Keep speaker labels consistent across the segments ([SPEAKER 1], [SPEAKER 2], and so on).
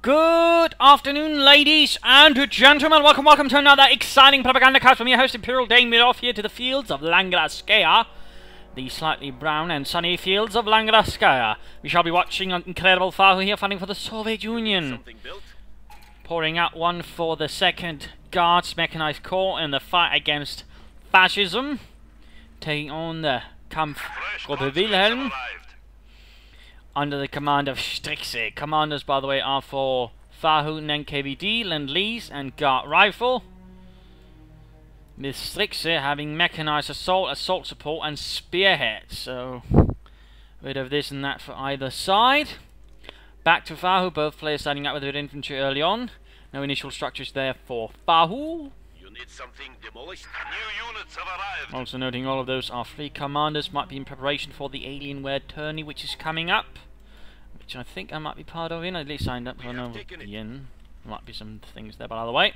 [SPEAKER 1] Good afternoon, ladies and gentlemen. Welcome to another exciting propaganda cast from your host, Imperial Daimir, here to the fields of Langradskaya. The slightly brown and sunny fields of Langradskaya. We shall be watching an incredible Fahu here fighting for the Soviet Union. Pouring out one for the 2nd Guards Mechanized Corps in the fight against fascism. Taking on the Kampfgruppe Wilhelm under the command of Strixe. Commanders, by the way, are for Fahu, NKVD, Lend-Lease, and Guard Rifle. With Strixe having mechanized assault support, and spearhead. So, a bit of this and that for either side. Back to Fahu, both players starting out with a bit of infantry early on. No initial structures there for Fahu.
[SPEAKER 2] Need something demolished. New units have arrived.
[SPEAKER 1] Also noting all of those are free commanders, might be in preparation for the Alienware tourney which is coming up, which I think I might be part of. At least signed up, so I know there might be some things there, but either way.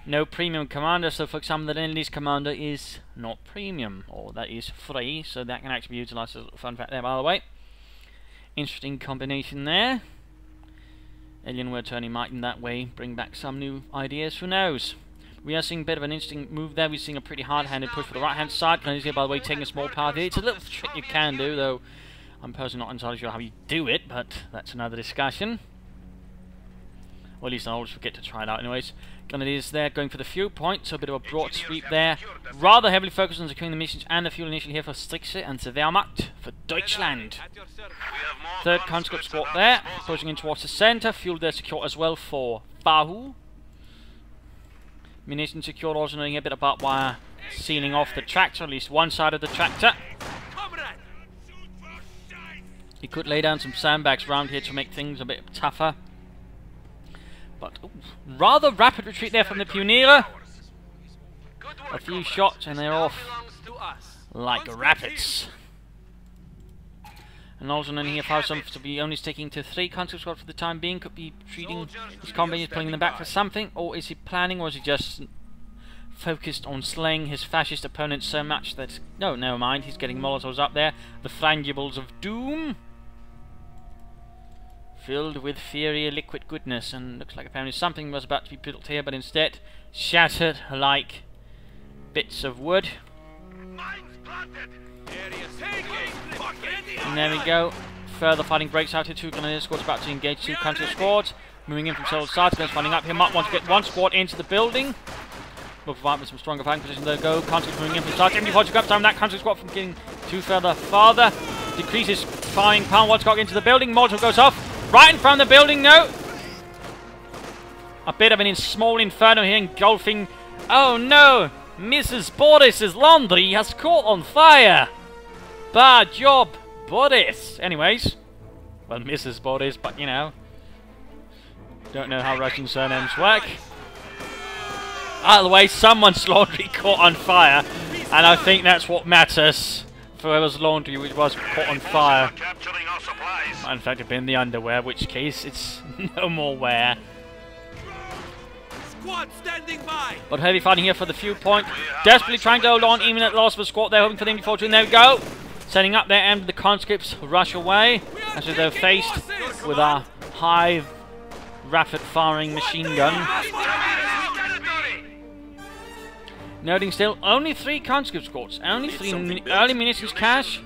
[SPEAKER 1] No premium commander, so for example the Lend-Lease commander is not premium, or that is free, so that can actually be utilised as a fun fact there, by the way. Interesting combination there. Alienware tourney might in that way bring back some new ideas, who knows. We are seeing a bit of an interesting move there. We're seeing a pretty hard-handed push for the right-hand side. Here, by the way, taking a small part here. It's a little trick you can do, though I'm personally not entirely sure how you do it, but that's another discussion. Or at least I always forget to try it out anyways. Grenadiers there going for the fuel point, so a bit of a broad sweep there. Rather heavily focused on securing the missions and the fuel initially here for Strixe and the Wehrmacht for Deutschland. 3rd conscript squad there, pushing in towards the center. Fuel there secure as well for Fahu. Munitions secured, also knowing a bit about wire sealing off the tractor, at least one side of the tractor. He could lay down some sandbags around here to make things a bit tougher. But rather rapid retreat there from the Pioniere. A few shots and they're off like rapids. And also knowing here Fahu to be only sticking to 3 conscript squads for the time being. Could be treating his companies, pulling them back for something, or is he planning, or is he just focused on slaying his fascist opponents so much that... No, never mind, he's getting Molotovs up there. The frangibles of doom. Filled with fiery liquid goodness, and looks like apparently something was about to be built here, but instead shattered like bits of wood. And there we go. Further fighting breaks out here. 2 Grenadier squads about to engage 2 counter squads. Moving in from several sides. Guns finding up here. Might want to get 1 squad into the building. We'll provide with some stronger fighting position. There we go. Counters moving in from sides. Empty to grab time that counter squad from getting too farther. Decreases firing power. 1 squad into the building. Molotov goes off. Right in front of the building, no. A bit of an small inferno here engulfing. Oh no! Mrs. Boris's laundry has caught on fire. Bad job, Boris. Anyways, well, Mrs. Boris, but you know, don't know how Russian surnames work. Either way, someone's laundry caught on fire, and I think that's what matters. For whoever's laundry which was caught on fire. Might in fact have been the underwear, which case it's no more wear.
[SPEAKER 3] Squad standing by.
[SPEAKER 1] But heavy fighting here for the fuel point. Desperately trying to hold on, even at the loss of a squad. They're hoping for the MD fortune. There we go. Setting up their end, the conscripts rush away as they're faced with a high rapid firing machine gun. Noting still, only 3 conscript squads, only 3 early munitions cache,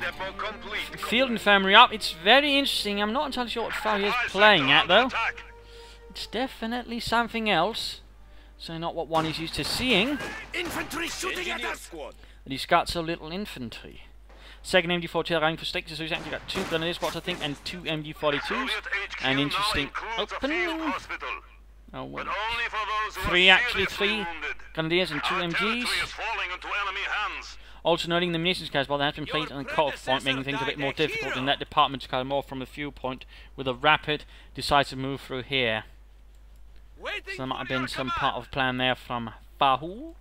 [SPEAKER 1] field infirmary up. It's very interesting. I'm not entirely sure what Fahu is playing at though. It's definitely something else. So not what one is used to seeing.
[SPEAKER 3] Infantry shooting at us.
[SPEAKER 1] But he's got so little infantry. 2nd MG42 running for Strixe, so he's actually got 2 Grenadier squads I think and 2 MG42s. An interesting opening. Oh, well. 3 actually, 3 Grenadiers and 2 MGs. Also noting the munitions cache, while there has been placed on the cut-off point, making things a bit more difficult in that department to cut more from the fuel point with a rapid, decisive move through here. So there might have been some part of plan there from Fahu.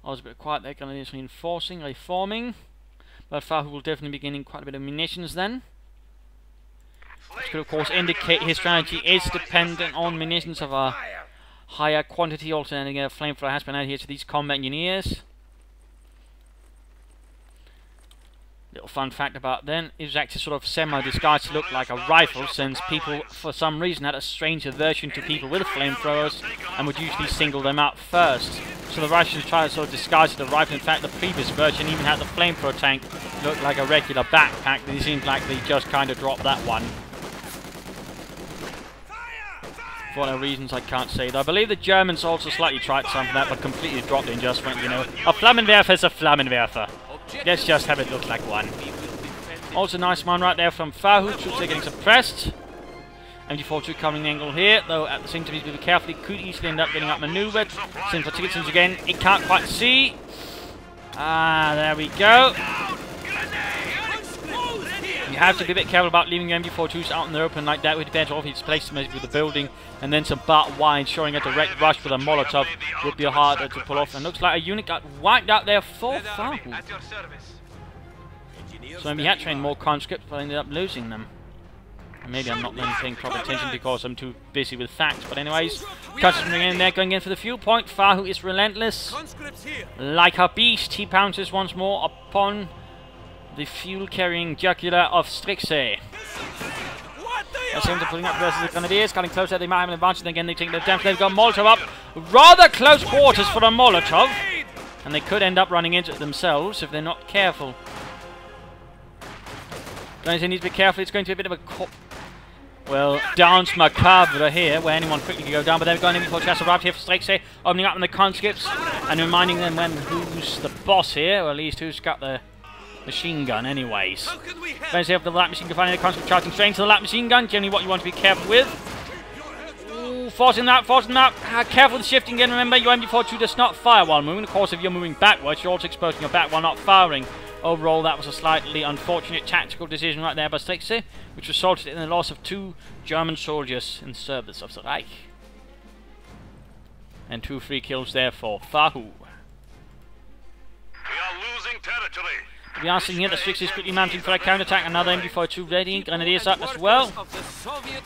[SPEAKER 1] I was a bit quiet there, Grenadiers reinforcing, reforming. But Fahu will definitely be gaining quite a bit of munitions then. This could of course indicate his strategy is dependent on munitions of a higher quantity. Also, a flamethrower has been added here to these combat engineers. Little fun fact about then, it was actually sort of semi-disguised to look like a rifle, since people, for some reason, had a strange aversion to people with flamethrowers and would usually single them out first. So the Russians tried to sort of disguise it as a rifle. In fact, the previous version even had the flamethrower tank look like a regular backpack. It seemed like they just kind of dropped that one. For whatever reasons, I can't say. Though I believe the Germans also slightly tried something like that, but completely dropped it and just went, you know, a Flammenwerfer is a Flammenwerfer. Let's just have it look like one. Also nice one right there from Fahu. Troops are getting suppressed. MG42 coming angle here, though at the same time he's moving carefully. Could easily end up getting outmaneuvered. Same for Tiggertons again. It can't quite see. Ah, there we go. You have to be a bit careful about leaving your MG42s out in the open like that. It depends on if he's placed them with the building, and then some barbed wire showing a direct rush with a Molotov would be harder to pull off. And looks like a unit got wiped out there for Fahu. So maybe he had trained more conscripts, but ended up losing them. And maybe I'm not paying proper attention because I'm too busy with facts. But anyways, conscripts in there, going in for the fuel point. Fahu is relentless. Like a beast, he pounces once more upon the fuel-carrying jugular of Strixey. That's him pulling up versus the Grenadiers, cutting closer. They might have an advantage. Then again, they take the damage. They've got Molotov up. Rather close quarters for a Molotov. And they could end up running into it themselves if they're not careful. They need to be careful. It's going to be a bit of a dance macabre here, where anyone quickly can go down. But they've got an MG4 chassis arrived here for Strixey, opening up on the conscripts and reminding them who's the boss here, or at least who's got the machine gun anyways. Then they have the light machine gun, finding the conscript charging straight into the light machine gun. Generally what you want to be careful with. Ooh, forcing that. Careful with shifting again. Remember, your MG42 does not fire while moving. Of course, if you're moving backwards, you're also exposing your back while not firing. Overall, that was a slightly unfortunate tactical decision right there by Strixey, which resulted in the loss of 2 German soldiers in service of the Reich. And 2 free kills there for Fahu.
[SPEAKER 2] We are losing territory.
[SPEAKER 1] We are seeing here that Strixey is quickly mounting for a counterattack. Another MG42 ready. Grenadiers up as well.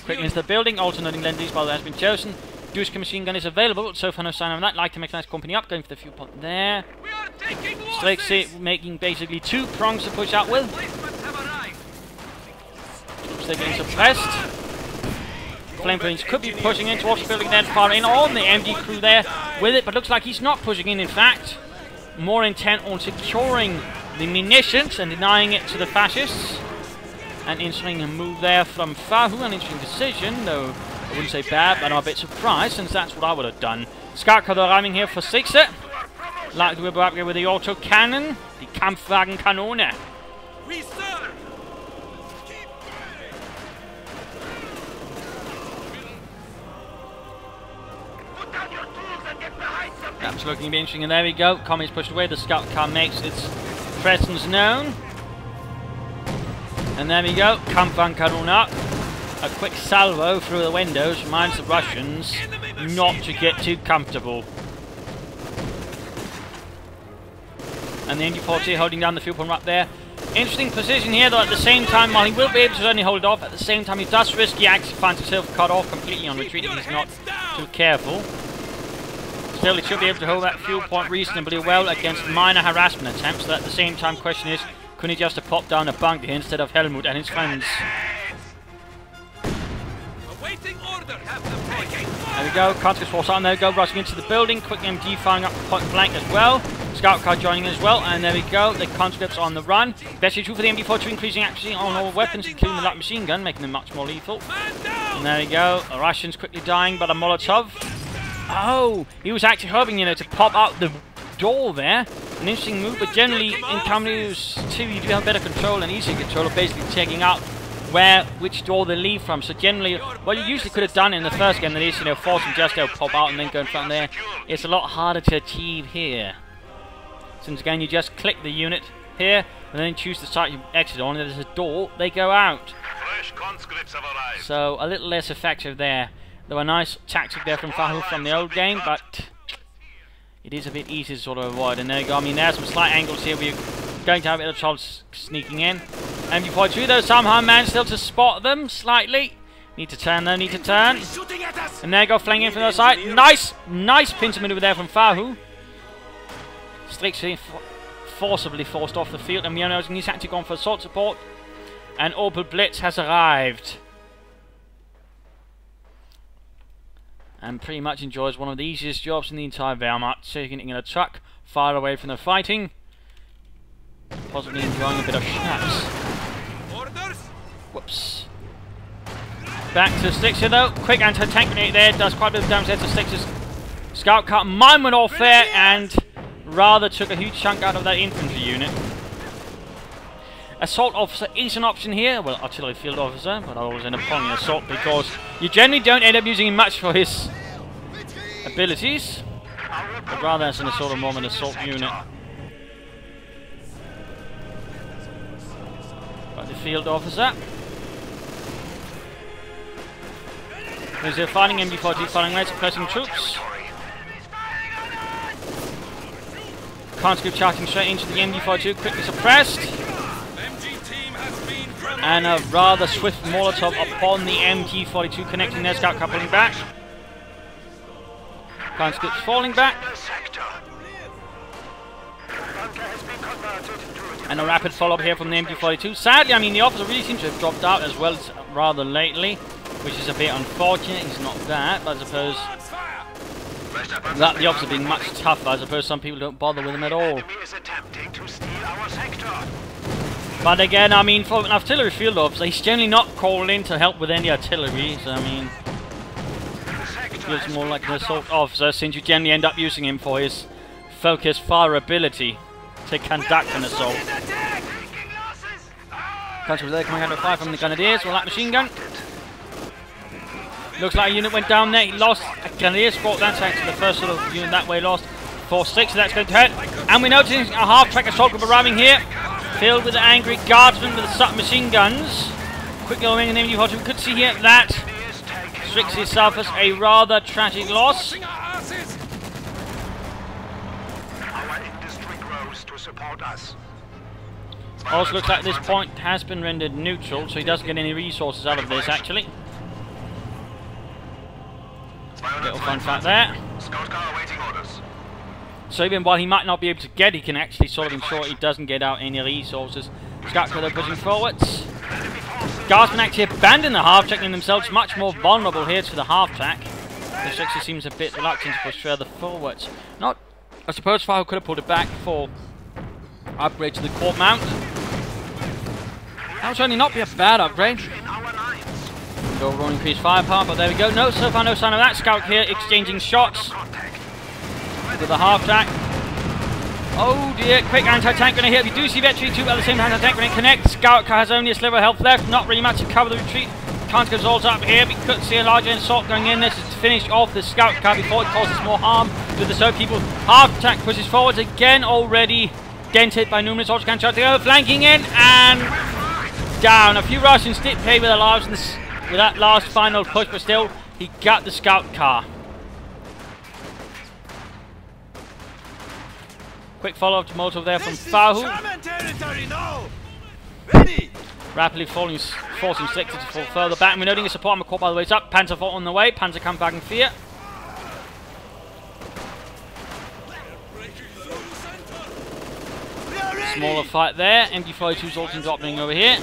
[SPEAKER 1] Quickly into the building. Also noting Lend-Lease while that has been chosen. Duska machine gun is available. So far no sign of that. Like to make a nice company up. Going for the fuel point there. Strixey making basically 2 prongs to push out with. Troops they're getting suppressed. Flamethrowers could be pushing in towards the building then, far in on the MD crew there with it. But looks like he's not pushing in fact. More intent on securing the munitions and denying it to the fascists. An interesting move there from Fahu, an interesting decision, though I wouldn't say bad, but I'm a bit surprised since that's what I would have done. Scout cutter arriving here for Strixey. Like we're up here with the auto cannon, the Kampfwagenkanone. That's looking to be interesting, and there we go. Commies pushed away, the scout car makes its presence known. And there we go, Kampfwagenkanone up. A quick salvo through the windows reminds the Russians not to get too comfortable. And the MG40 holding down the fuel pump right there. Interesting position here, though, at the same time, while he will be able to only hold it off, at the same time he does risk, he actually finds himself cut off completely on retreat if he's not too careful. Still, he should be able to hold that fuel point reasonably well against minor harassment attempts. So at the same time, question is, couldn't he just have popped down a bunker here instead of Helmut and his friends? There we go, conscripts force on, there we go, rushing into the building, quick MG firing up point blank as well. Scout car joining in as well, and there we go, the conscripts on the run. Especially true for the MG42, increasing accuracy on all weapons, including the light machine gun, making them much more lethal. And there we go, the Russians quickly dying by the Molotov. Oh, he was actually hoping, you know, to pop out the door there. An interesting move, but generally in companies too, you do have better control and easier control of basically checking out which door they leave from. So generally, what you usually could have done in the first game, that is, you know, force them just to pop out and then go in front there. It's a lot harder to achieve here. Since again, you just click the unit here, and then choose the site you exit on, and there's a door, they go out. So a little less effective there. Though a nice tactic there from Fahu from the old game, but it is a bit easy to sort of avoid. And there you go, I mean, there's some slight angles here. We're going to have a bit of trouble sneaking in. MG42 though somehow managed still to spot them slightly. Need to turn though, need to turn. And there you go, flanking in from the other side. Nice pincer maneuver there from Fahu. Strixey forcibly forced off the field, and we are noticing he's actually gone for assault support, and Opel Blitz has arrived. And pretty much enjoys one of the easiest jobs in the entire Wehrmacht, sitting in a truck far away from the fighting, possibly enjoying a bit of schnapps.
[SPEAKER 3] Orders.
[SPEAKER 1] Whoops. Back to Stixer though, quick anti-tank grenade there, does quite a bit of damage there to Stixer's scout car. Mine went off there and rather took a huge chunk out of that infantry unit. Assault officer is an option here, well, artillery field officer, but I always end up calling it assault because you generally don't end up using him much for his abilities, but rather as an assault or more of an assault unit. But the field officer. There's a fighting MG-42 firing raids, suppressing troops. Conscript charging straight into the MG-42, quickly suppressed. And a rather swift Molotov upon the MG-42, connecting their scout car, pulling back. Conscripts falling back. And a rapid follow-up here from the MG-42. Sadly, I mean, the officer really seems to have dropped out as well as rather lately, which is a bit unfortunate. He's not that, but I suppose that the officer being much tougher, I suppose some people don't bother with him at all. But again, I mean, for an artillery field officer, he's generally not called in to help with any artillery, so I mean, feels more like an assault officer, since you generally end up using him for his focused fire ability to conduct an assault. Conscripts there coming out of fire from the Grenadiers, well, that machine gun. Looks like a unit went down there, he lost a Grenadier squad, that's actually the first sort of unit that way lost. 4-6, so that's going to hurt. And we're noticing a half-track assault group arriving here, filled with angry guardsmen with the submachine guns. Quick going in the MG-42, we could see here that Strixie suffers a rather tragic loss. Also looks like this point has been rendered neutral, so he doesn't get any resources out of this actually. Little fun fact there. So even while he might not be able to get, he can actually sort of ensure he doesn't get out any resources. Scout car pushing forwards. Guardsmen actually abandon the half-track in themselves, much more vulnerable here to the half-track. The Strixie seems a bit reluctant to push further forwards. Not, I suppose Fahu could have pulled it back for upgrade to the court mount. That would certainly not be a bad upgrade. Overall increased firepower, but there we go. No, so far no sign of that. Scout here exchanging shots with the half-track. Oh dear, quick anti-tank grenade here. We do see Vetri 2 at the same time, anti-tank grenade connects. Scout car has only a sliver of health left, not really much to cover the retreat. Can't go all up here. We could see a larger assault going in. This is to finish off the scout car before it causes more harm to the SO people. Half-track pushes forwards again, already dented by numerous autocan shots. They go flanking in and down. A few Russians did play with their lives with that last final push, but still, he got the scout car. Quick follow-up to Molotov there from Fahu. Rapidly forcing Stixer to fall further back. And we're noting a support armor corps by the way up. Panzer IV on the way. Panzerkampfwagen 4. Smaller fight there. MG-42's also dropping over here.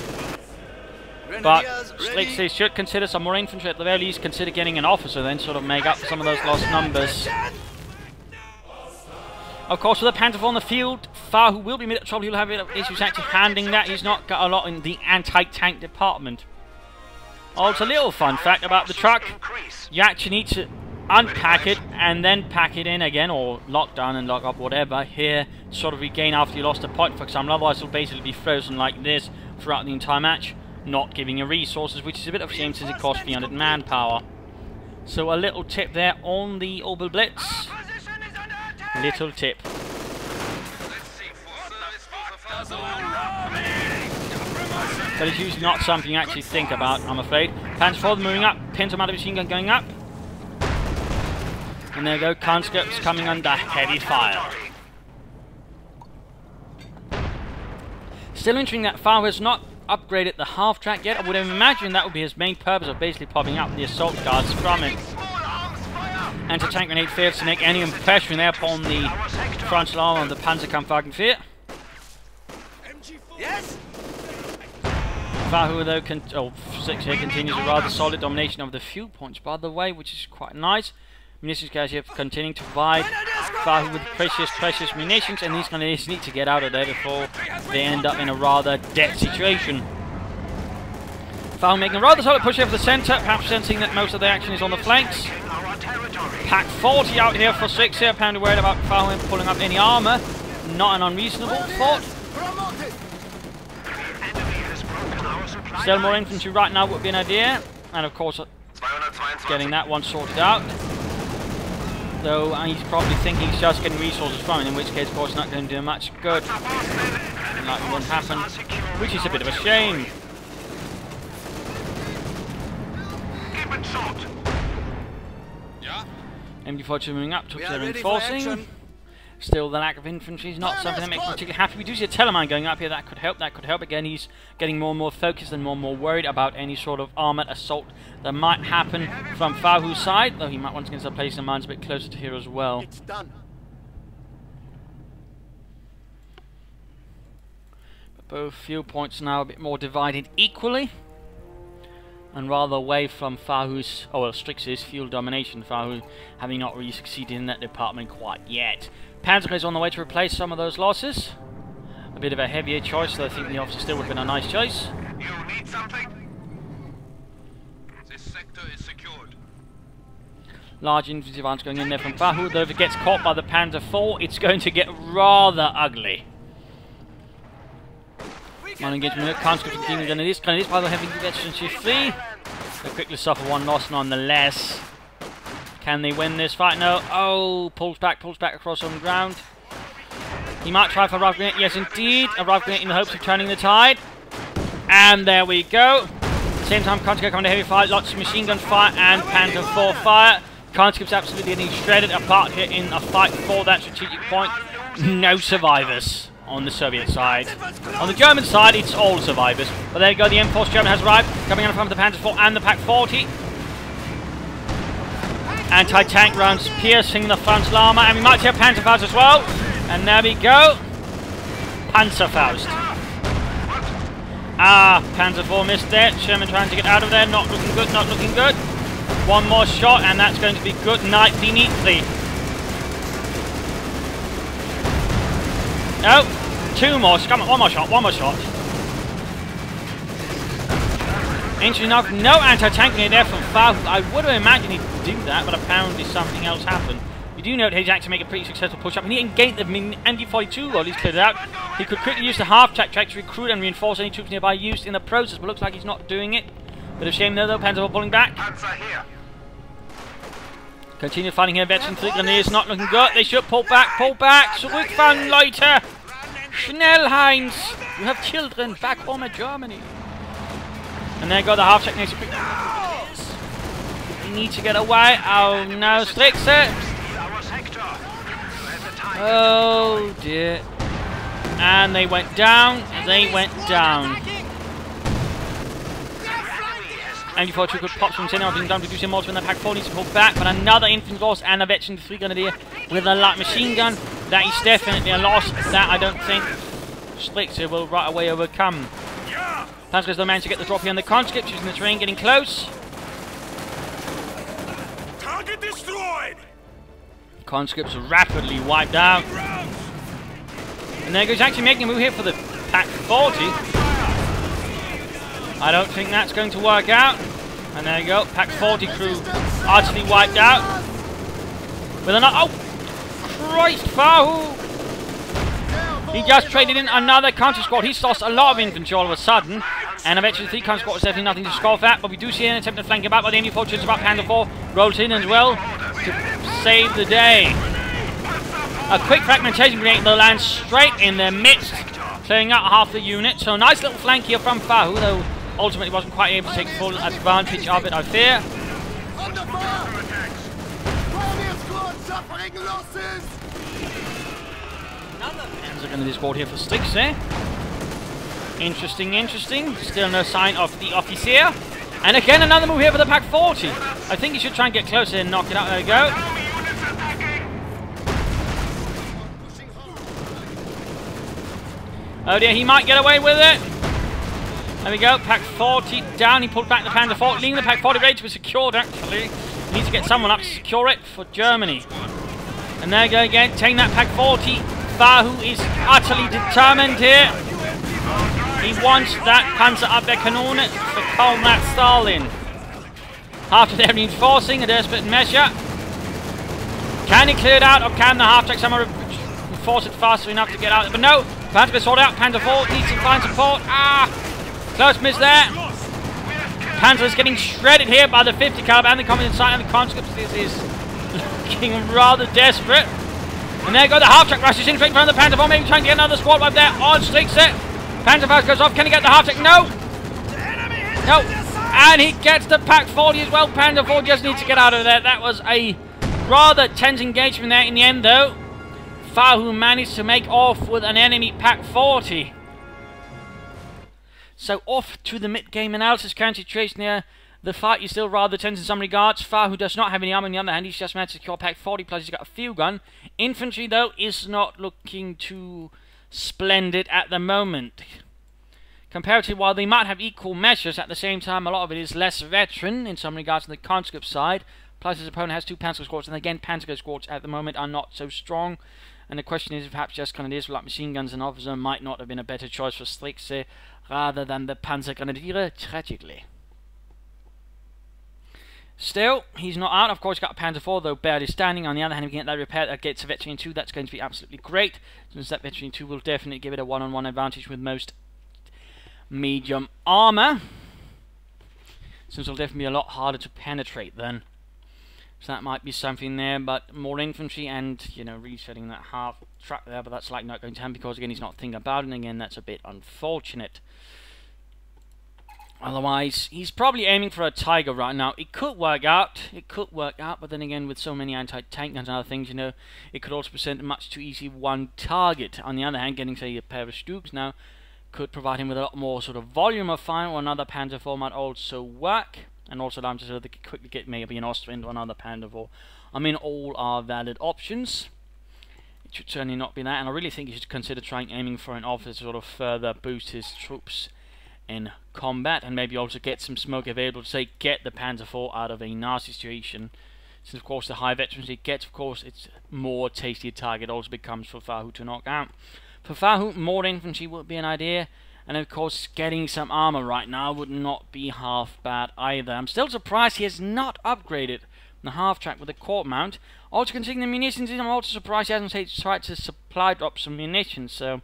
[SPEAKER 1] But Stixer should consider some more infantry, at the very least consider getting an officer, then sort of make up for some of those lost numbers. Of course, with the Panzer IV on the field, Fahu will be in trouble. He'll have issues actually handling that. He's not got a lot in the anti-tank department. Also, a little fun fact about the truck. You actually need to unpack it and then pack it in again, or lock down and lock up, whatever, here, to sort of regain after you lost a point, for example. Otherwise, it'll basically be frozen like this throughout the entire match, not giving you resources, which is a bit of a shame since it costs 300 manpower. So a little tip there on the Opel Blitz. Little tip. But it's usually not something you actually think about, I'm afraid. Panzer IV moving up, Pinto machine gun going up. And there go, conscripts coming under heavy fire. Still interesting that Fahu has not upgraded the half-track yet. I would imagine that would be his main purpose of basically popping up the assault guards from it. Anti-tank grenade fails to make any impression there upon the frontal arm of the Panzerkampfwagen 4.
[SPEAKER 3] Yes?
[SPEAKER 1] Fahu, though, 6 here continues a rather solid domination of the fuel points, by the way, which is quite nice. Munitions guys here continuing to provide Fahu with precious munitions, and these guys need to get out of there before they end up in a rather dead situation. Fahu making a rather solid push here for the centre, perhaps sensing that most of the action is on the flanks. Pack 40 out here for 6 here, apparently worried about Fahu pulling up any armour. Not an unreasonable thought. Still more infantry right now would be an idea, and of course getting that one sorted out. Though he's probably thinking he's just getting resources from it, in which case of course not going to do much good. That won't happen, which is a bit of a shame. MD-42 moving up, troops are reinforcing. Still, the lack of infantry is not something that makes me particularly happy. We do see a Telemann going up here. That could help. Again, he's getting more and more focused and more and more worried about any sort of armoured assault that might happen from Fahu's side. Though he might want to start placing the mines a bit closer to here as well.
[SPEAKER 3] It's done.
[SPEAKER 1] But both fuel points now a bit more divided equally. And rather away from Fahu's, Strix's fuel domination. Fahu having not really succeeded in that department quite yet. Panzer is on the way to replace some of those losses. A bit of a heavier choice, though I think the officer still would have been a nice choice.
[SPEAKER 2] You need something? This sector is secured.
[SPEAKER 1] Large infantry advance going in there from Fahu, though if it gets caught by the Panzer IV, it's going to get rather ugly. One engagement, conscript continuing on this. By the way, having veterans shift free. They quickly suffer one loss nonetheless. Can they win this fight? No. Oh, pulls back across on the ground. He might try for a rough grenade. Yes, indeed. A rough grenade in the hopes of turning the tide. And there we go. At the same time, conscript coming to heavy fire. Lots of machine gun fire and Panzer IV fire. Conscript's absolutely getting shredded apart here in a fight for that strategic point. No survivors on the Soviet side. On the German side, it's all survivors. But there you go, the M-Force German has arrived, coming in front of the Panzer IV and the Pack 40. Anti-tank rounds piercing the frontal armour, and we might see a Panzerfaust as well. And there we go. Panzerfaust. Panzer IV missed there. Sherman trying to get out of there. Not looking good, not looking good. One more shot, and that's going to be good nightly neatly. No, two more. Come on, one more shot. Interesting enough, no anti-tank grenade there from Fahu. I would have imagined he'd do that, but apparently something else happened. You do note he's actually making a pretty successful push-up, and he engaged the MD-42 while he's cleared it out. He could quickly use the half-track to recruit and reinforce any troops nearby used in the process, but looks like he's not doing it. Bit of shame there though, Panzer pulling back. Continue fighting here, veteran 3 grenadiers, not looking good. They should pull back. Zurückfahren, Leute! Schnell, Heinz! You have children back home in Germany. And there you go, the half-track next to quick. You need to get away. Oh no, Strixe! Oh dear. And they went down. MD-42 could pop from center, being done to do some more when the Pack 4 needs to pull back, but another infantry loss and a veteran 3 grenadier with a light machine gun. That is definitely a loss. That I don't think Strixe will right away overcome. Panzer's the man to get the drop here on the conscripts, using the terrain, getting close.
[SPEAKER 3] Target destroyed.
[SPEAKER 1] Conscripts rapidly wiped out. And there goes actually making a move here for the Pack 40. I don't think that's going to work out. And there you go, Pack 40 crew utterly wiped out. With another. Oh! Christ, Fahu! He just traded in another counter squad. He's lost a lot of infantry all of a sudden. And eventually 3 counter squad is definitely nothing to scoff at. But we do see an attempt to flank him back by the MD-42 about Panzer IV. Rolls in as well to save the day. A quick fragmentation grenade that lands straight in their midst, clearing out half the unit. So nice little flank here from Fahu, though ultimately wasn't quite able to take full advantage of it, I fear. Another Panzer grenadier squad here for Strixe. Interesting. Still no sign of the officer. And again, another move here for the Pack 40. I think he should try and get closer and knock it out. There we go. Oh dear, he might get away with it. There we go, Pak 40 down. He pulled back the Panzer 40, leaving the Pak 40 ready to be secured actually. He needs to get someone up to secure it for Germany. And there you go again, taking that Pak 40. Fahu is utterly determined here. He wants that Panzerabwehrkanone for Combat Stalin. After they're reinforcing a desperate measure. Can he clear it out, or can the half-track somehow reinforce it faster enough to get out? But no, Panzer is sorted out. Panzer 4 needs to find support. Ah, close miss there. Panzer is getting shredded here by the 50 caliber and the combat sight and the conscripts. This is looking rather desperate. And there go the half-track rushes in straight in front of the Panzer 4, maybe trying to get another squad right there on sticks it. Panzer 4 goes off, can he get the half-track? No! No! And he gets the Pak 40 as well. Panzer 4 just needs to get out of there. That was a rather tense engagement there in the end though. Fahu managed to make off with an enemy Pak 40. So off to the mid-game analysis. Current situation here. The fight is still rather tense in some regards. Fahu does not have any armor on the other hand. He's just managed to secure Pak 40, plus he's got a field gun. Infantry, though, is not looking too splendid at the moment. Comparatively, while they might have equal measures, at the same time, a lot of it is less veteran in some regards on the conscript side. Plus, his opponent has 2 Panzer squads, and again, Panzer squads at the moment are not so strong. And the question is, perhaps just kind of is, like machine guns and officer might not have been a better choice for Strixe rather than the Panzergrenadiere, tragically. Still, he's not out. Of course, got a Panzer 4, though barely standing. On the other hand, if we can get that repaired against a Veteran 2, that's going to be absolutely great. Since that Veteran 2 will definitely give it a one-on-one advantage with most medium armor. Since it'll definitely be a lot harder to penetrate then. So that might be something there, but more infantry and, you know, resetting that half track there, but that's like not going to happen because, again, he's not thinking about it, and again, that's a bit unfortunate. Otherwise, he's probably aiming for a Tiger right now. It could work out. It could work out, but then again, with so many anti-tank guns and other things, you know, it could also present a much too easy one target. On the other hand, getting, say, a pair of Stugs now could provide him with a lot more sort of volume of fire, or another Panzer 4 might also work, and also allow him to sort of quickly get maybe an Austrian or another Panzer 4. I mean, all are valid options. It should certainly not be that, and I really think he should consider trying aiming for an officer to sort of further boost his troops in combat, and maybe also get some smoke available to, say, get the Panzer 4 out of a nasty situation. Since, of course, the high veterans he gets, of course, it's more tasty a target also becomes for Fahu to knock out. For Fahu, more infantry would be an idea, and of course, getting some armor right now would not be half bad either. I'm still surprised he has not upgraded the half-track with the court mount. Also, considering the munitions, I'm also surprised he hasn't tried to supply drop some munitions, so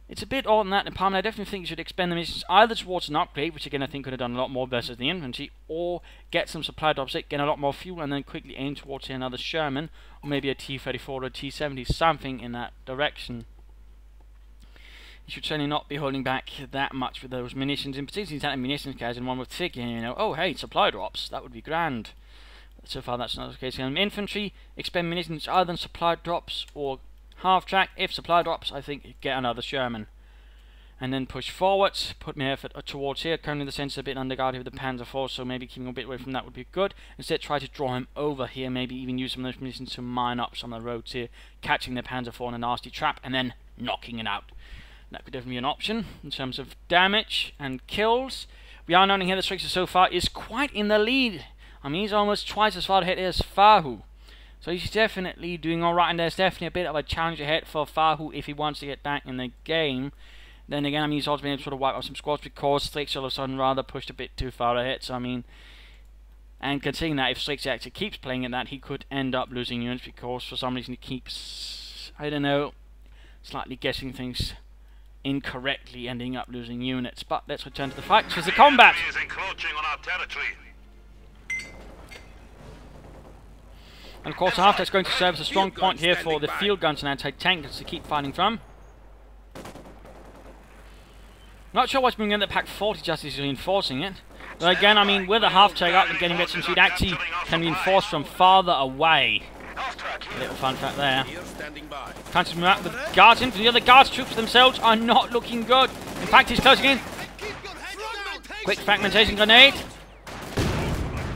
[SPEAKER 1] it's a bit odd in that department. I definitely think you should expend the munitions either towards an upgrade, which again I think could have done a lot more versus the infantry, or get some supply drops, get a lot more fuel, and then quickly aim towards say, another Sherman, or maybe a T-34 or a T-70, something in that direction. You should certainly not be holding back that much with those munitions, in particular these munitions guys, and one would think, you know, oh hey, supply drops, that would be grand. But so far that's not the case. Infantry, expend munitions other than supply drops or half-track. If supply drops, I think get another Sherman. And then push forwards, put my effort towards here. Currently the sense is a bit under guard with the Panzer 4, so maybe keeping a bit away from that would be good. Instead try to draw him over here, maybe even use some of those munitions to mine up some of the roads here, catching the Panzer 4 in a nasty trap, and then knocking it out. That could definitely be an option in terms of damage and kills. We are noting here that Strixe so far is quite in the lead. I mean, he's almost twice as far ahead as Fahu. So he's definitely doing alright, and there's definitely a bit of a challenge ahead for Fahu if he wants to get back in the game. Then again, I mean, he's also been able to sort of wipe out some squads because Strixe all of a sudden rather pushed a bit too far ahead. So I mean, and considering that if Strixe actually keeps playing at that, he could end up losing units because for some reason he keeps, I don't know, slightly guessing things incorrectly, ending up losing units. But let's return to the fight, which is the combat.
[SPEAKER 2] Is encroaching on our territory.
[SPEAKER 1] And of course, the half-track's going to serve as a strong point here for the field guns and anti-tank guns to keep fighting from. Not sure what's been in the Pak 40 just is reinforcing it. But again, I mean, with a half-track up and getting veterans, it actually can reinforce from farther away. A little fun fact there. Counters move out with guards in. The other guards troops themselves are not looking good. In fact, he's closing in. Quick fragmentation grenade.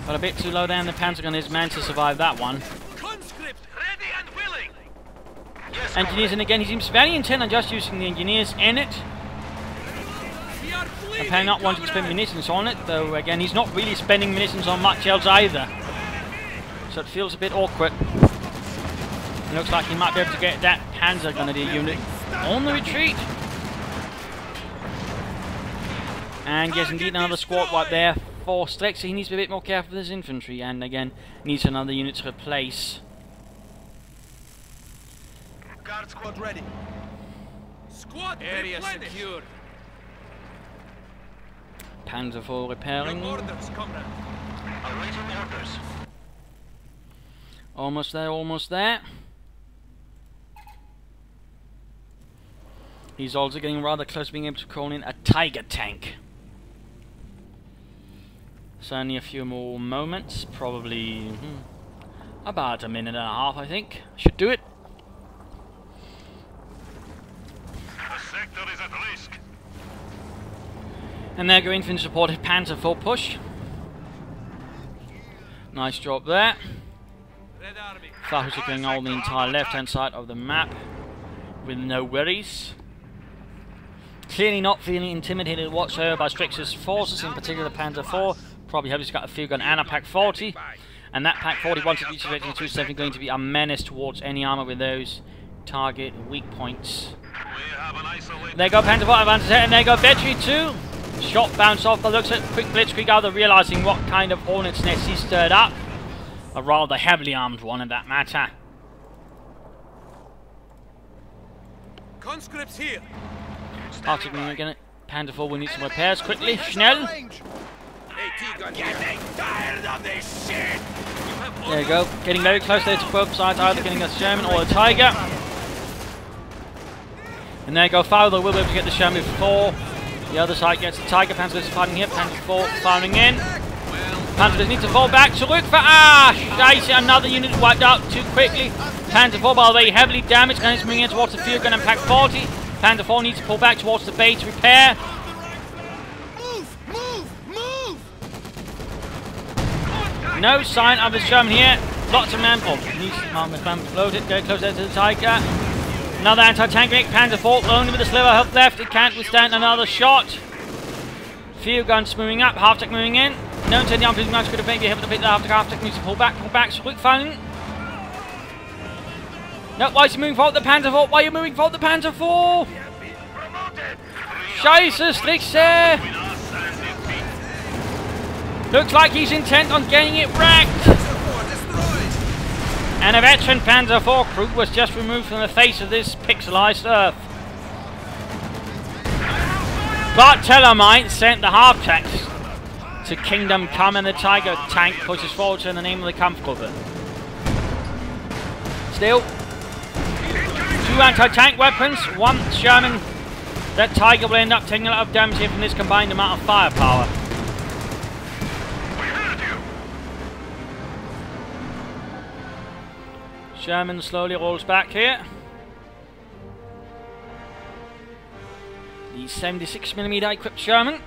[SPEAKER 1] But a bit too low down. The Panzer gun is meant to survive that one.
[SPEAKER 2] Conscript ready and willing.
[SPEAKER 1] engineers, and again he seems very intent on just using the engineers in it. Apparently not wanting to spend munitions on it, though again he's not really spending munitions on much else either. So it feels a bit awkward. It looks like he might be able to get that Panzer Grenadier unit on the retreat. And yes, indeed another squad right there for Strick, so he needs to be a bit more careful with his infantry, and again needs another unit to replace.
[SPEAKER 3] Guard squad ready. Squad
[SPEAKER 2] Area secured.
[SPEAKER 1] Panzer IV repairing.
[SPEAKER 3] Orders, comrade.
[SPEAKER 2] Awaiting orders.
[SPEAKER 1] Almost there, almost there. He's also getting rather close to being able to call in a Tiger tank. So only a few more moments, probably about a minute and a half, I think. Should do it.
[SPEAKER 2] The sector is at risk.
[SPEAKER 1] And there go infantry supported Panzer IV push. Nice job there.
[SPEAKER 3] Red Army.
[SPEAKER 1] Fahus are going on the entire left-hand side of the map with no worries. Clearly not feeling intimidated whatsoever by Strix's forces, in particular the Panzer IV. Probably has got a field gun and a Pak 40. And that Pak 40, once it reaches rating 270, going to be a menace towards any armor with those target weak points.
[SPEAKER 2] We have an isolated.
[SPEAKER 1] There go Panzer IV advantage, and there go Vetri 2. Shot bounced off, but looks at quick blitzkrieg out of realizing what kind of hornet's nest he stirred up. A rather heavily armed one at that matter.
[SPEAKER 3] Conscripts here.
[SPEAKER 1] After again, Panzer IV will need some repairs quickly. Schnell.
[SPEAKER 3] AT gun getting tired of this shit.
[SPEAKER 1] There you go. Getting very close there to both sides, either getting a Sherman or a Tiger. And there you go, Fowler will be able to get the Sherman before the other side gets the Tiger. Panzer is fighting here, Panzer IV firing in. Panzer needs to fall back to look for Scheiße, another unit wiped out too quickly. Panzer IV, by the way, heavily damaged, and it's moving in towards the field gun and Pak 40. Panzer IV needs to pull back towards the bay to repair. No sign of the Sherman here. Lots of men. Oh, needs loaded. Very close there to the Tiger. Another anti-tank rig. Panzer IV only with a sliver of health left. It can't withstand another shot. Field guns moving up. Half-tech moving in. No to the arm, much could have maybe able to pick the half-tech needs to pull back. So quick firing. No, why is he moving forward? The Panzer IV. Why are you moving forward? The Panzer IV. Scheiße, Strixe. Looks like he's intent on getting it wrecked. And a veteran Panzer IV crew was just removed from the face of this pixelized Earth. But Tellermite sent the half-tech to Kingdom Come, and the Tiger tank pushes forward to the name of the Kampfgruppe. Still, 2 anti-tank weapons, 1 Sherman. That Tiger will end up taking a lot of damage here from this combined amount of firepower. Sherman slowly rolls back here. The 76mm equipped Sherman.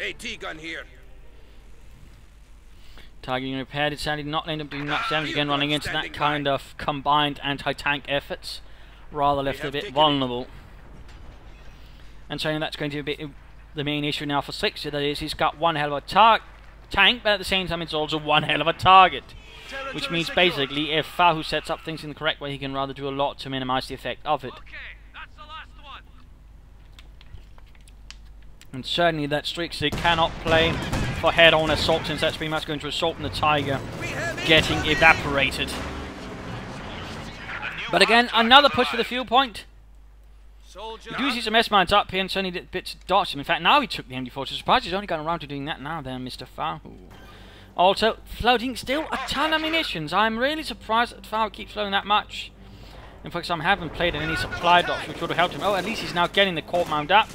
[SPEAKER 3] AT gun here.
[SPEAKER 1] Targeting repaired, it sadly not end up doing much damage again, running into that kind of combined anti-tank efforts. Rather left a bit vulnerable. And so that's going to be a bit the main issue now for Strixe. That is, he's got one hell of a tank, but at the same time it's also one hell of a target. Which means basically if Fahu sets up things in the correct way, he can rather do a lot to minimize the effect of it. And certainly that Strixe cannot play for head-on assault, since that's pretty much going to assault in the Tiger getting evaporated. But again, another push for the fuel point. You do see some S-mines up here, and certainly bits dodged him. In fact, now he took the MD4. So surprised he's only gotten around to doing that now then, Mr. Fahu. Also, floating still a ton of munitions. I'm really surprised that Fahu keeps floating that much. In fact, some haven't played in any supply docks, which would have helped him. Oh, at least he's now getting the court mount up.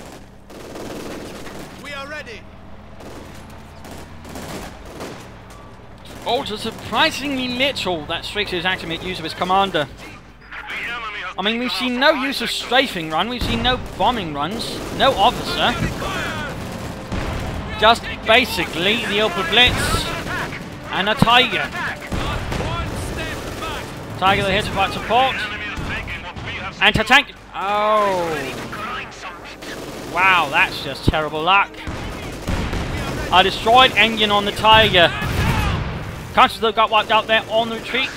[SPEAKER 3] We are ready.
[SPEAKER 1] Also, surprisingly little that Strixe has actually made use of his commander. I mean, we've seen no use of strafing run, we've seen no bombing runs, no officer. Just basically the open blitz and a Tiger. Tiger there here to provide support. Anti-tank. Oh. Wow, that's just terrible luck. I destroyed engine on the Tiger. Countries though got wiped out there on the retreat.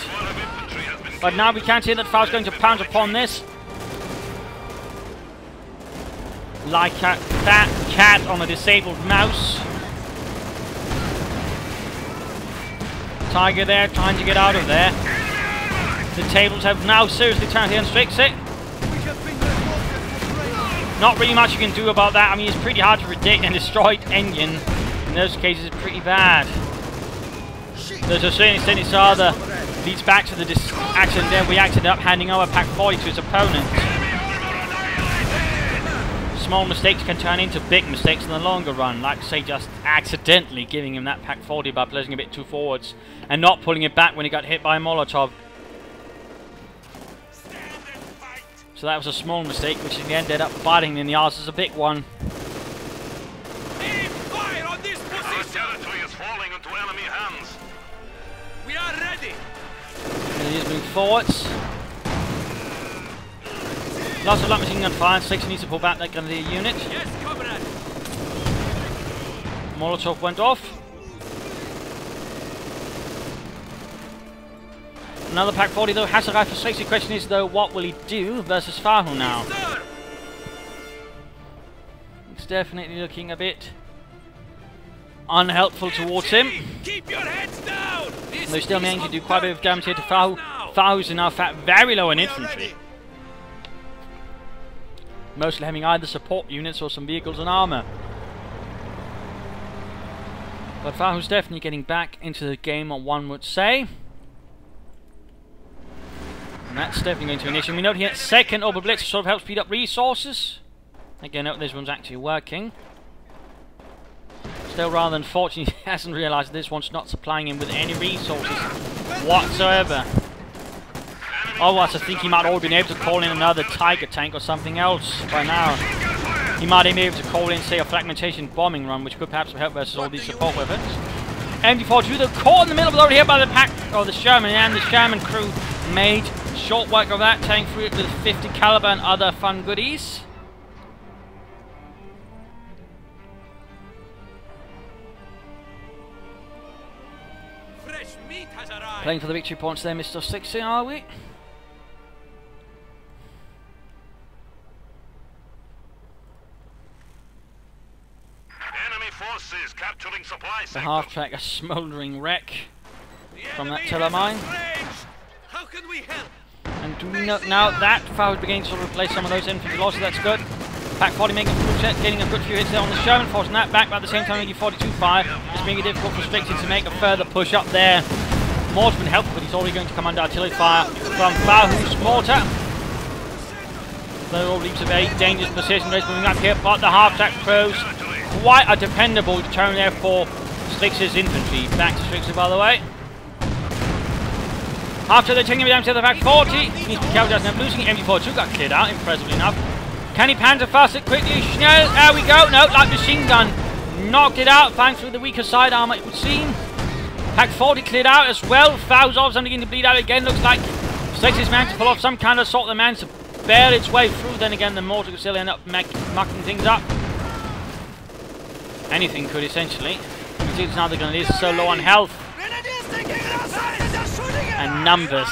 [SPEAKER 1] But now we can see that Faust's going to pounce upon this. Like a fat cat on a disabled mouse. Tiger there trying to get out of there. The tables have now seriously turned here and Strix it. Not really much you can do about that. I mean, it's pretty hard to predict, and destroyed engine in those cases is pretty bad. So to a certain extent it's rather leads back to the accident there. We acted up handing over Pack 40 to his opponent. Small mistakes can turn into big mistakes in the longer run, like say just accidentally giving him that Pack 40 by placing a bit too forwards and not pulling it back when he got hit by a Molotov. So that was a small mistake, which in the end ended up biting in the arse as a big one.
[SPEAKER 3] Aim fire on this
[SPEAKER 2] Our
[SPEAKER 3] position!
[SPEAKER 2] territory is falling into enemy hands.
[SPEAKER 3] We are ready!
[SPEAKER 1] And he is moving forwards. Lots of light machine gun fire. Strix needs to pull back that Grenadier unit.
[SPEAKER 3] Yes, comrade!
[SPEAKER 1] Molotov went off. Another Pack 40 though has arrived for Strix. The question is though, what will he do versus Fahu now?
[SPEAKER 3] Sir!
[SPEAKER 1] It's definitely looking a bit unhelpful towards him.
[SPEAKER 3] Keep your heads down!
[SPEAKER 1] Though he's still managing to do quite a bit of damage here to Fahu. Fahu's in our fact very low in infantry. Mostly having either support units or some vehicles and armour. But Fahu's definitely getting back into the game, one would say. And that's definitely going to be an issue. We note here second Orbital Blitz sort of helps speed up resources. Again, note this one's actually working. Still rather unfortunate he hasn't realised that this one's not supplying him with any resources whatsoever. Otherwise I think he might have been able to call in another Tiger tank or something else by now. He might have been able to call in, say, a fragmentation bombing run, which could perhaps help versus all these support weapons. MD42 though caught in the middle of the road here by the pack, or the Sherman, and the Sherman crew made short work of that, tearing through it with 50 caliber and other fun goodies.
[SPEAKER 3] Fresh meat has arrived!
[SPEAKER 1] Playing for the victory points there, Mr. 16, are we?
[SPEAKER 2] Enemy forces capturing supply
[SPEAKER 1] The
[SPEAKER 2] sector.
[SPEAKER 1] half-track, a smouldering wreck
[SPEAKER 3] The
[SPEAKER 1] from that
[SPEAKER 3] enemy
[SPEAKER 1] Teller
[SPEAKER 3] has
[SPEAKER 1] mine.
[SPEAKER 3] us ranged. How can we help?
[SPEAKER 1] And do we know now that Fahu is beginning to sort of replace some of those infantry losses? That's good. Pack 40 making a full set, getting a good few hits there on the Sherman, forcing that back, but at the same time, MD42 fire. It's making it difficult for Strix to make a further push up there. Mortar's been helpful, but he's already going to come under artillery fire from Fahu's mortar. Though all leaps a very dangerous position, race moving up here, but the half-track throws quite a dependable deterrent there for Strix's infantry. Back to Strix, by the way. After they're taking him down to the Pack 40, he needs to be careful, doesn't have losing. MD42 got cleared out, impressively enough. Can he panzer fast it quickly? Schnell, there we go. No, like machine gun. Knocked it out, thanks through the weaker side armor, it would seem. Pack 40 cleared out as well. Fauzov's beginning to bleed out again. Looks like Strix is managed to pull off some kind of assault. The managed to barrel its way through. Then again, the mortar could still end up mucking things up. Anything could, essentially. It's now the Grenadiers are so low on health and numbers.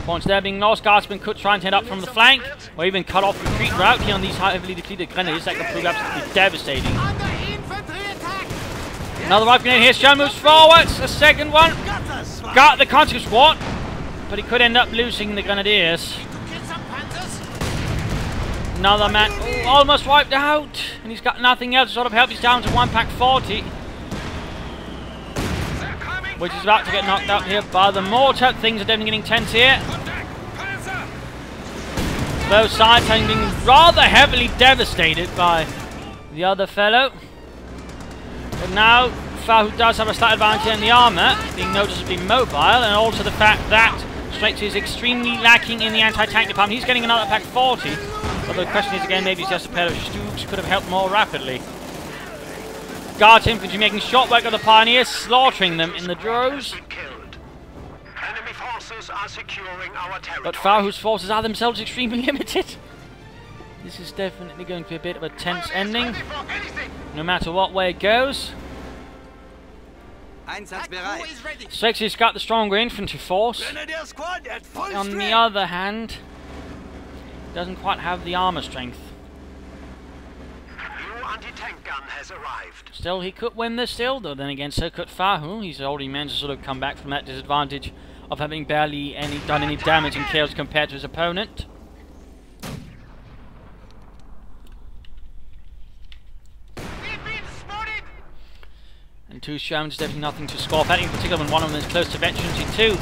[SPEAKER 1] Points there being lost. Guardsmen could try and head up from the flank, or even cut off retreat route here on these heavily depleted Grenadiers. That could prove absolutely devastating. Another rifle grenade here. Sherman moves forwards. The second one got the conscious one, but he could end up losing the Grenadiers. Another man almost wiped out, and he's got nothing else to sort of help. He's down to one Pack 40, which is about to get knocked out here by the mortar. Things are definitely getting tense here. Both sides having been rather heavily devastated by the other fellow. But now Fahu does have a slight advantage in the armour, being noticeably mobile, and also the fact that Strix is extremely lacking in the anti-tank department. He's getting another Pack 40. But the question is again, maybe it's just a pair of Stooks could have helped more rapidly. Guards infantry making short work of the Pioneers, slaughtering them in the droves.
[SPEAKER 4] forces are securing our territory.
[SPEAKER 1] But Fahu's forces are themselves extremely limited. This is definitely going to be a bit of a tense ending, no matter what way it goes. Strixie's got the stronger infantry force. On the other hand, doesn't quite have the armor strength.
[SPEAKER 4] New anti-tank gun has arrived.
[SPEAKER 1] Still, he could win this still, though then again, so could Fahu. He's already managed to sort of come back from that disadvantage of having barely done any damage and kills compared to his opponent. And two Shermans is definitely nothing to scoff at, in particular when one of them is close to veterancy too.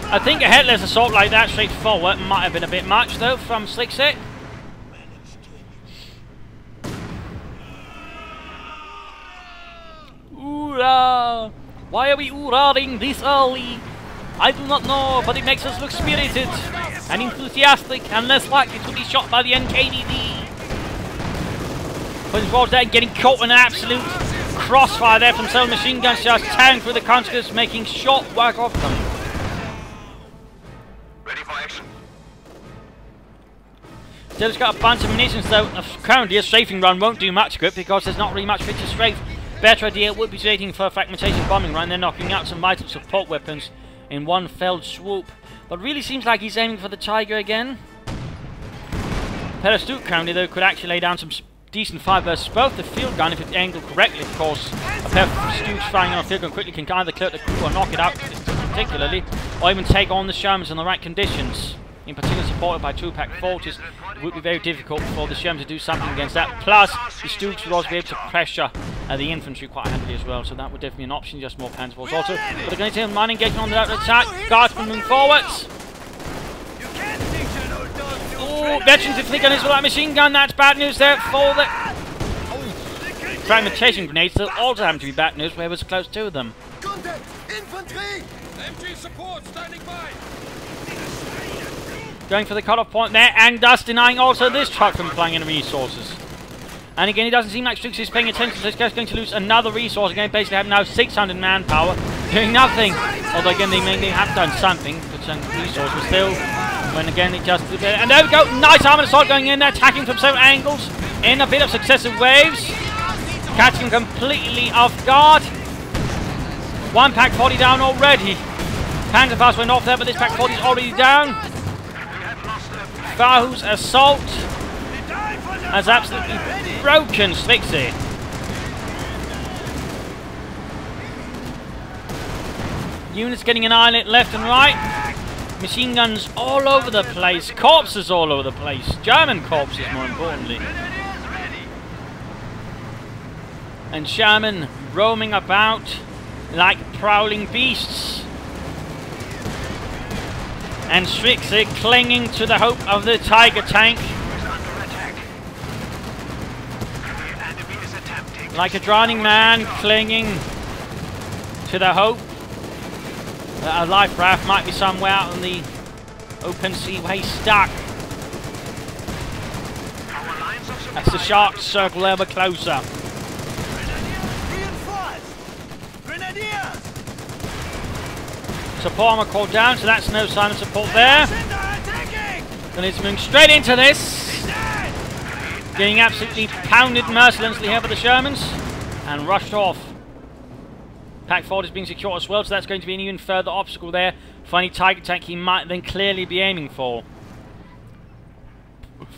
[SPEAKER 1] I think a headless assault like that straight forward might have been a bit much though from Strixie. Hoorah! Why are we hoorahing this early? I do not know, but it makes us look spirited and enthusiastic and less likely to be shot by the NKVD. Putting towards there and getting caught in an absolute crossfire there from several machine guns, just tearing through the conscripts, making short work of them.
[SPEAKER 2] Ready for action.
[SPEAKER 1] Still's got a bunch of munitions though. Currently a strafing run won't do much good because there's not really much fit to strafe. Better idea would be waiting for a fragmentation bombing run, then knocking out some vital support weapons in one felled swoop. But really seems like he's aiming for the Tiger again. Perestuk currently though could actually lay down some decent fire versus both. The field gun, if it's angled correctly, of course, a pair of Stooks firing on a field gun quickly can either clear the crew or knock it out particularly, or even take on the Shermans in the right conditions. In particular, supported by two-pack forges, it would be very difficult for the Shermans to do something against that. Plus, the Stooks would also be able to pressure the infantry quite handily as well, so that would definitely be an option, just more Panzerforce also. But they're going to take a mine engagement on the attack. Guardsmen moving forwards. Oh, veterans if gun is with that machine gun. That's bad news there for the fragmentation grenades. That also happen to be bad news, where it was close to them.
[SPEAKER 3] Contact! Infantry! MG support standing by!
[SPEAKER 1] Going for the cut-off point there, and thus denying also this truck from applying any resources. And again, it doesn't seem like Strix is paying attention, so this guy's going to lose another resource. Again, basically have now 600 manpower, doing nothing. Although again, they may have done something, but some resources still. When again, it just... And there we go, nice armored assault going in there, attacking from several angles, in a bit of successive waves. Catching completely off guard. One pack 40 down already. Panzerfaust went off there, but this pack 40 is already down. Fahu's assault has absolutely broken Strixie. Units getting annihilated left and right. Machine guns all over the place. Corpses all over the place. German corpses, more importantly. And Sherman roaming about like prowling beasts. And Strixie clinging to the hope of the Tiger tank. Like a drowning man clinging to the hope that a life raft might be somewhere out on the open seaway stuck. As the sharks circle ever closer. Support armor called down, so that's no sign of support there. Then it's moving straight into this. Getting absolutely pounded mercilessly here for the Shermans. And rushed off. Pack 4 is being secured as well, so that's going to be an even further obstacle there for any Tiger tank he might then clearly be aiming for.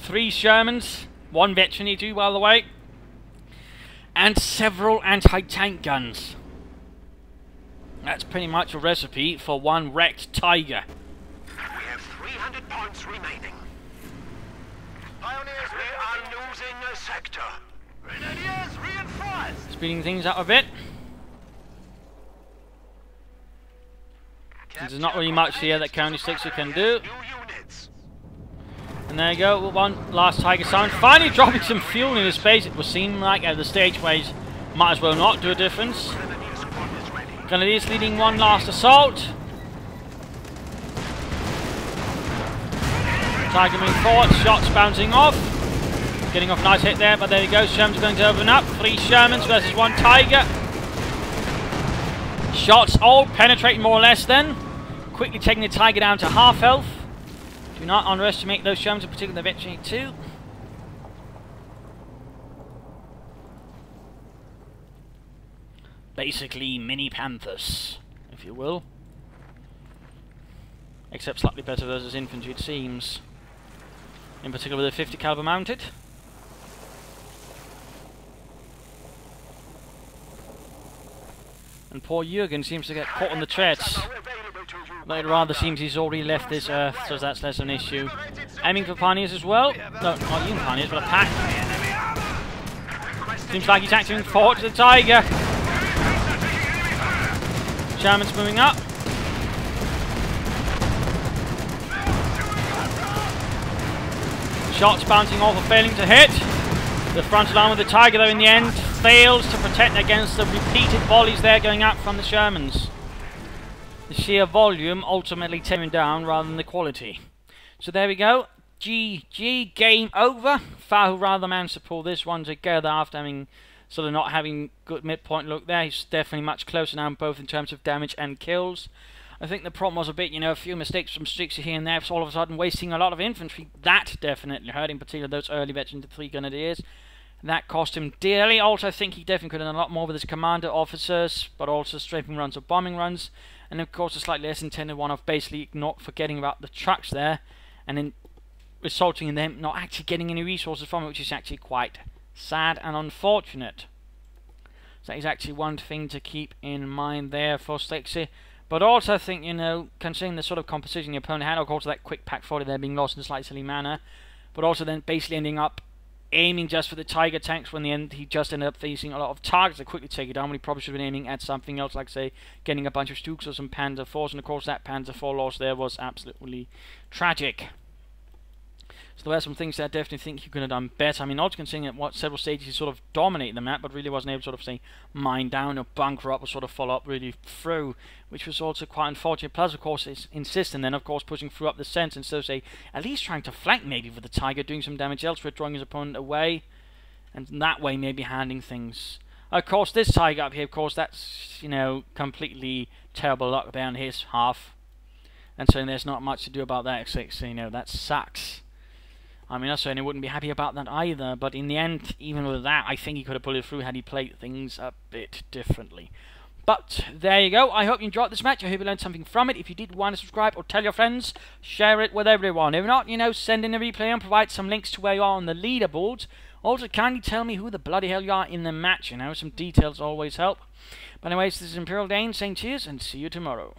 [SPEAKER 1] 3 Shermans, 1 veteran too, by the way. And several anti-tank guns. That's pretty much a recipe for one wrecked Tiger.
[SPEAKER 4] We have 300 points remaining. Pioneers, we are losing a sector. Grenadiers, reinforced!
[SPEAKER 1] Speeding things up a bit. There's not really much here that County Strixie can do. And there you go, one last Tiger sound. Finally dropping some fuel in his base. It would seem like the stageways might as well not do a difference. Grenadiers leading one last assault. Tiger moving forward, shots bouncing off. Getting off nice hit there, but there you go. Sherman's going to open up. 3 Shermans versus 1 Tiger. Shots all penetrating more or less then. quickly taking the Tiger down to half health. Do not underestimate those Shermans, in particular the Veterinary 2. Basically mini Panthers, if you will. Except slightly better versus infantry, it seems. In particular with a 50 caliber mounted. And poor Jürgen seems to get caught on the treads. But it rather seems he's already left this earth, so that's less of an issue. Aiming for pioneers as well. No, not even pioneers, but a pack. Seems like he's acting forward to the Tiger. Sherman's moving up. Shots bouncing off or failing to hit. The frontal arm of the Tiger, though, in the end, fails to protect against the repeated volleys there going out from the Shermans. The sheer volume ultimately tearing down rather than the quality. So there we go. GG, game over. Fahu rather managed to pull this one together after having sort of not having good midpoint look there. He's definitely much closer now, both in terms of damage and kills. I think the problem was a bit, a few mistakes from Strixie here and there, so all of a sudden wasting a lot of infantry. That definitely hurt, in particular those early veteran 3 Grenadiers. That cost him dearly. Also, I think he definitely could have done a lot more with his commander officers, but also strafing runs or bombing runs. And of course, a slightly less intended one of basically not forgetting about the trucks there, and then resulting in them not actually getting any resources from it, which is actually quite sad and unfortunate. So that is actually one thing to keep in mind there for Strixie. But also, I think, considering the sort of composition the opponent had, of course, that quick pack 40 there being lost in a slightly silly manner, but also then basically ending up aiming just for the Tiger tanks when in the end he just ended up facing a lot of targets that quickly take it down when he probably should have been aiming at something else, like, say, getting a bunch of Stuks or some Panzer IVs, and of course that Panzer IV loss there was absolutely tragic. So there were some things that I definitely think he could have done better. I mean, also considering at what several stages he sort of dominated the map, but really wasn't able to sort of, say, mine down or bunker up or sort of follow up really through, which was also quite unfortunate. Plus, of course, it's insisting then, of course, pushing through up the centre, and so, say, at least trying to flank maybe with the Tiger, doing some damage elsewhere, drawing his opponent away, and that way maybe handing things. Of course, this Tiger up here, of course, that's, completely terrible luck there on his half. And so there's not much to do about that, except, that sucks. I mean, I certainly wouldn't be happy about that either, but in the end, even with that, I think he could have pulled it through had he played things a bit differently. But there you go. I hope you enjoyed this match. I hope you learned something from it. If you did want to subscribe or tell your friends, share it with everyone. If not, send in a replay and provide some links to where you are on the leaderboard. Also, kindly tell me who the bloody hell you are in the match. Some details always help. But anyways, this is Imperial Dane saying cheers and see you tomorrow.